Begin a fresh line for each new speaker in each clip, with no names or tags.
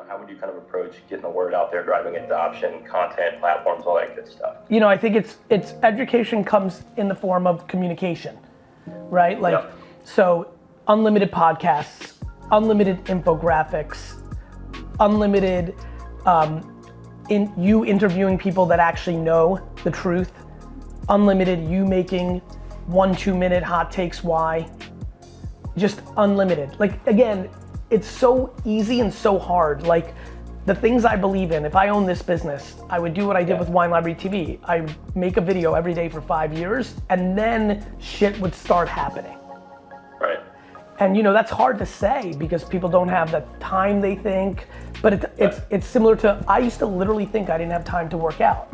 how would you kind of approach getting the word out there, driving adoption, content, platforms, all that good stuff?
I think it's education comes in the form of communication, right? So unlimited podcasts, unlimited infographics, unlimited in you interviewing people that actually know the truth, unlimited you making 1-2 minute hot takes why, just unlimited. Again, it's so easy and so hard. The things I believe in, if I own this business, I would do what I did with Wine Library TV. I make a video every day for 5 years, and then shit would start happening.
Right.
And that's hard to say because people don't have the time they think, but it's similar to, I used to literally think I didn't have time to work out.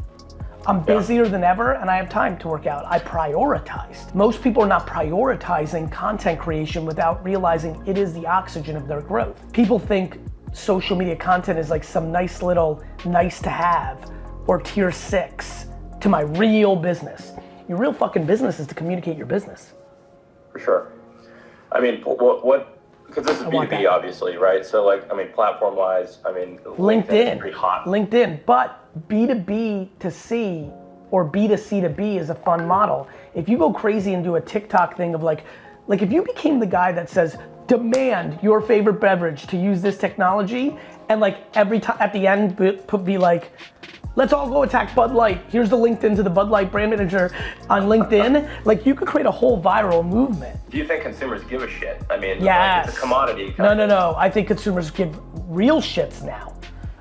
I'm busier than ever and I have time to work out. I prioritized. Most people are not prioritizing content creation without realizing it is the oxygen of their growth. People think social media content is like some nice little nice to have or tier 6 to my real business. Your real fucking business is to communicate your business.
For sure. I mean, because this is B2B obviously, right? So platform wise, LinkedIn is pretty hot.
LinkedIn, but B2B to C or B2C to B is a fun model. If you go crazy and do a TikTok thing of if you became the guy that says, demand your favorite beverage to use this technology, and every time at the end be like, let's all go attack Bud Light. Here's the LinkedIn to the Bud Light brand manager on LinkedIn. You could create a whole viral movement.
Do you think consumers give a shit?
Yes.
It's a commodity.
No. I think consumers give real shits now.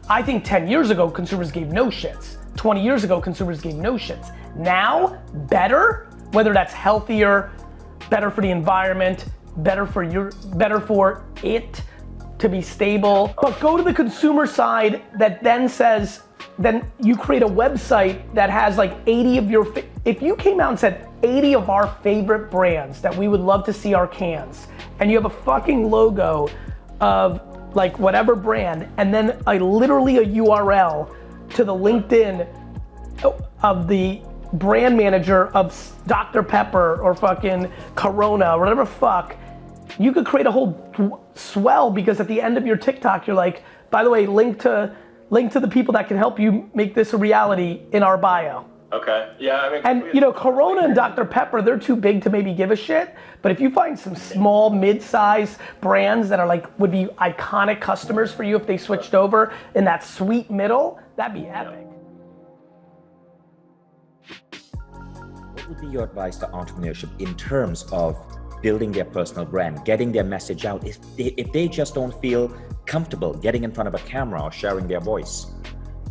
I think 10 years ago, consumers gave no shits. 20 years ago, consumers gave no shits. Now, better, whether that's healthier, better for the environment, better for it to be stable. But go to the consumer side that then says, then you create a website that has 80 of your, if you came out and said 80 of our favorite brands that we would love to see our cans, and you have a fucking logo of whatever brand, and then literally a URL to the LinkedIn of the brand manager of Dr. Pepper or fucking Corona or whatever fuck, you could create a whole swell, because at the end of your TikTok, you're like, by the way, link to the people that can help you make this a reality in our bio.
Okay, yeah,
And Corona and Dr. Pepper, they're too big to maybe give a shit, but if you find some small, mid-size brands that are would be iconic customers for you if they switched over in that sweet middle, that'd be epic.
What would be your advice to entrepreneurship in terms of building their personal brand, getting their message out, if they just don't feel comfortable getting in front of a camera or sharing their voice?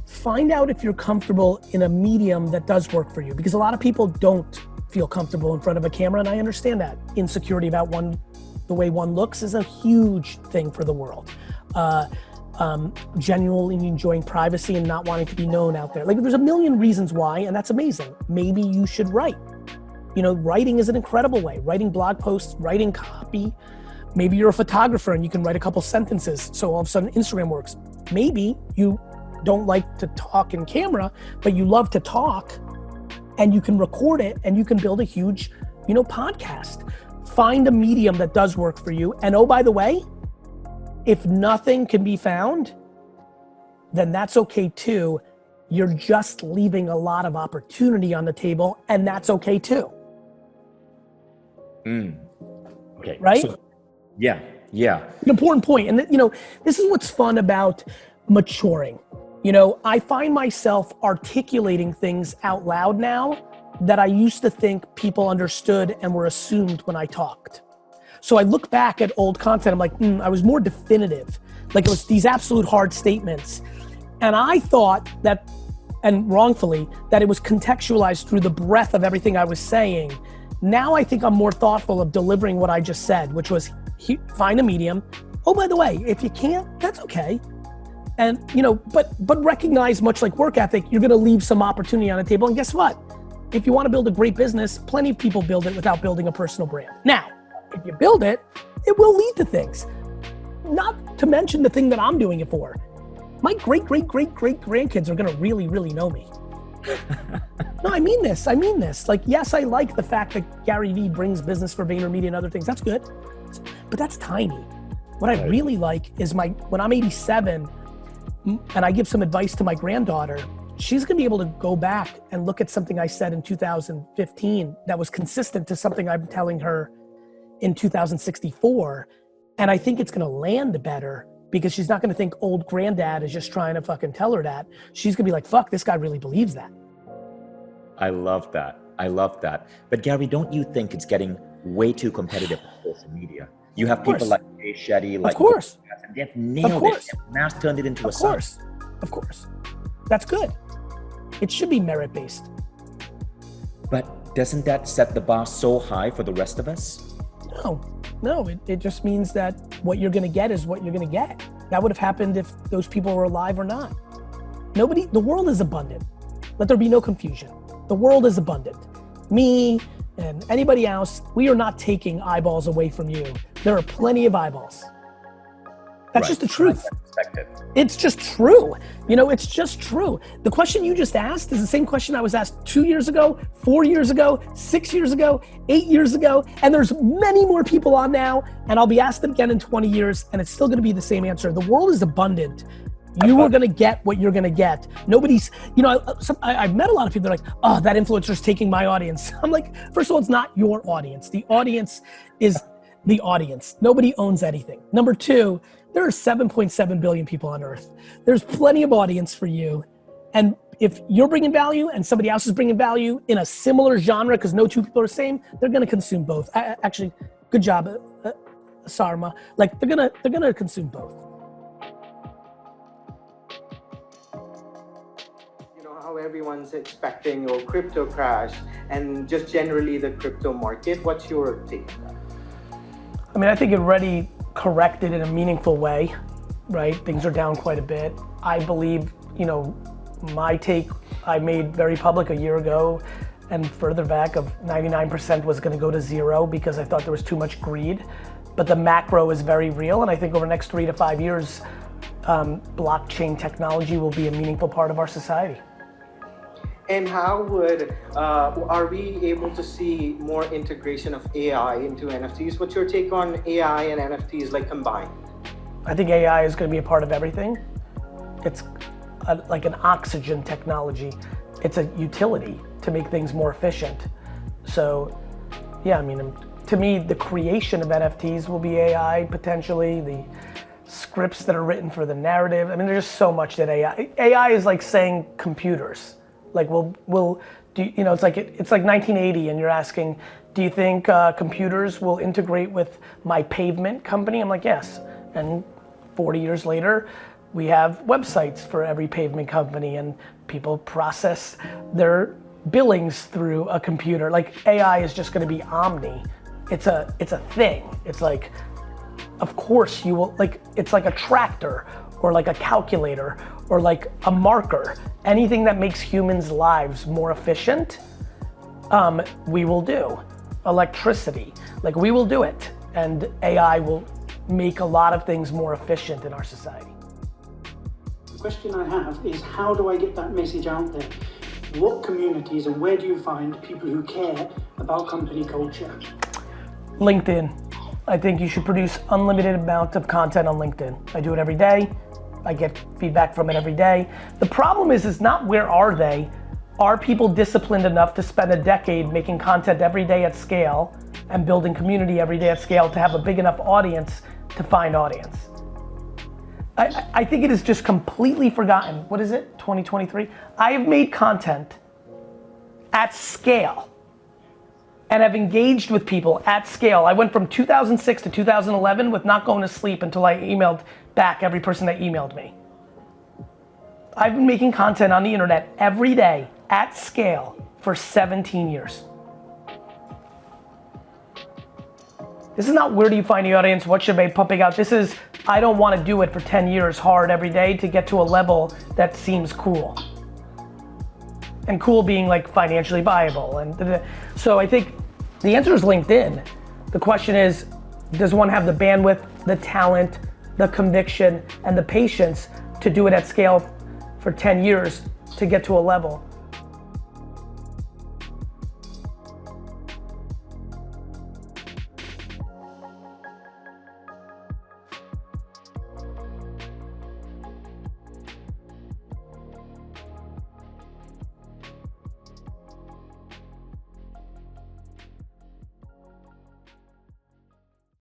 Find out if you're comfortable in a medium that does work for you, because a lot of people don't feel comfortable in front of a camera, and I understand that. Insecurity about the way one looks is a huge thing for the world. Genuinely enjoying privacy and not wanting to be known out there. There's a million reasons why, and that's amazing. Maybe you should write. Writing is an incredible way. Writing blog posts, writing copy. Maybe you're a photographer and you can write a couple sentences, so all of a sudden Instagram works. Maybe you don't like to talk in camera, but you love to talk, and you can record it and you can build a huge, podcast. Find a medium that does work for you. And oh, by the way, if nothing can be found, then that's okay too. You're just leaving a lot of opportunity on the table, and that's okay too.
Okay.
Right?
So, yeah.
An important point. And this is what's fun about maturing. I find myself articulating things out loud now that I used to think people understood and were assumed when I talked. So I look back at old content, I'm like, I was more definitive. It was these absolute hard statements. And I thought that, and wrongfully, that it was contextualized through the breadth of everything I was saying. Now I think I'm more thoughtful of delivering what I just said, which was find a medium. Oh, by the way, if you can't, that's okay. And but recognize, much like work ethic, you're gonna leave some opportunity on the table. And guess what? If you wanna build a great business, plenty of people build it without building a personal brand. Now, if you build it, it will lead to things. Not to mention the thing that I'm doing it for. My great grandkids are gonna really, really know me. No, I mean this. Yes, I like the fact that Garyvee brings business for VaynerMedia and other things. That's good, but that's tiny. What I really like is when I'm 87, and I give some advice to my granddaughter, she's gonna be able to go back and look at something I said in 2015 that was consistent to something I'm telling her in 2064. And I think it's gonna land better because she's not gonna think old granddad is just trying to fucking tell her that. She's gonna be like, fuck, this guy really believes that.
I love that. I love that. But Gary, don't you think it's getting way too competitive with social media? You have people like Jay Shetty, like,
of course,
and they've nailed it. Now turned it into a science.
Of course, that's good. It should be merit-based.
But doesn't that set the bar so high for the rest of us? No,
it just means that what you're gonna get is what you're gonna get. That would have happened if those people were alive or not. The world is abundant. Let there be no confusion. The world is abundant. Me and anybody else, we are not taking eyeballs away from you. There are plenty of eyeballs. That's just the truth. It's just true. It's just true. The question you just asked is the same question I was asked 2 years ago, 4 years ago, 6 years ago, 8 years ago, and there's many more people on now, and I'll be asked it again in 20 years, and it's still gonna be the same answer. The world is abundant. You are gonna get what you're gonna get. Nobody's, I've met a lot of people that are like, oh, that influencer's taking my audience. I'm like, first of all, it's not your audience. The audience is the audience. Nobody owns anything. Number two, there are 7.7 billion people on earth. There's plenty of audience for you. And if you're bringing value and somebody else is bringing value in a similar genre, because no two people are the same, they're gonna consume both. Actually, good job, Sarma. Like, they're gonna consume both.
How everyone's expecting a crypto crash and just generally the crypto market. What's your take on that?
I think it already corrected in a meaningful way, right? Things are down quite a bit. I believe, my take I made very public a year ago and further back of 99% was gonna go to zero because I thought there was too much greed. But the macro is very real, and I think over the next 3 to 5 years, blockchain technology will be a meaningful part of our society.
And how are we able to see more integration of AI into NFTs? What's your take on AI and NFTs combined?
I think AI is going to be a part of everything. It's like an oxygen technology. It's a utility to make things more efficient. So, yeah, to me, the creation of NFTs will be AI potentially. The scripts that are written for the narrative. There's just so much that AI is like saying computers. Like it's like 1980 and you're asking, do you think computers will integrate with my pavement company? I'm like, yes. And 40 years later, we have websites for every pavement company and people process their billings through a computer. Like, AI is just gonna be omni. It's a thing. It's like, of course you will, it's like a tractor or like a calculator or like a marker. Anything that makes humans' lives more efficient, we will do. Electricity, we will do it. And AI will make a lot of things more efficient in our society.
The question I have is, how do I get that message out there? What communities and where do you find people who care about company culture?
LinkedIn. I think you should produce unlimited amount of content on LinkedIn. I do it every day. I get feedback from it every day. The problem is not where are they? Are people disciplined enough to spend a decade making content every day at scale and building community every day at scale to have a big enough audience to find audience? I think it is just completely forgotten. What is it, 2023? I have made content at scale and have engaged with people at scale. I went from 2006 to 2011 with not going to sleep until I emailed back every person that emailed me. I've been making content on the internet every day at scale for 17 years. This is not where do you find the audience, what should I be pumping out. This is, I don't want to do it for 10 years hard every day to get to a level that seems cool. And cool being financially viable. And so I think the answer is LinkedIn. The question is, does one have the bandwidth, the talent, the conviction, and the patience to do it at scale for 10 years to get to a level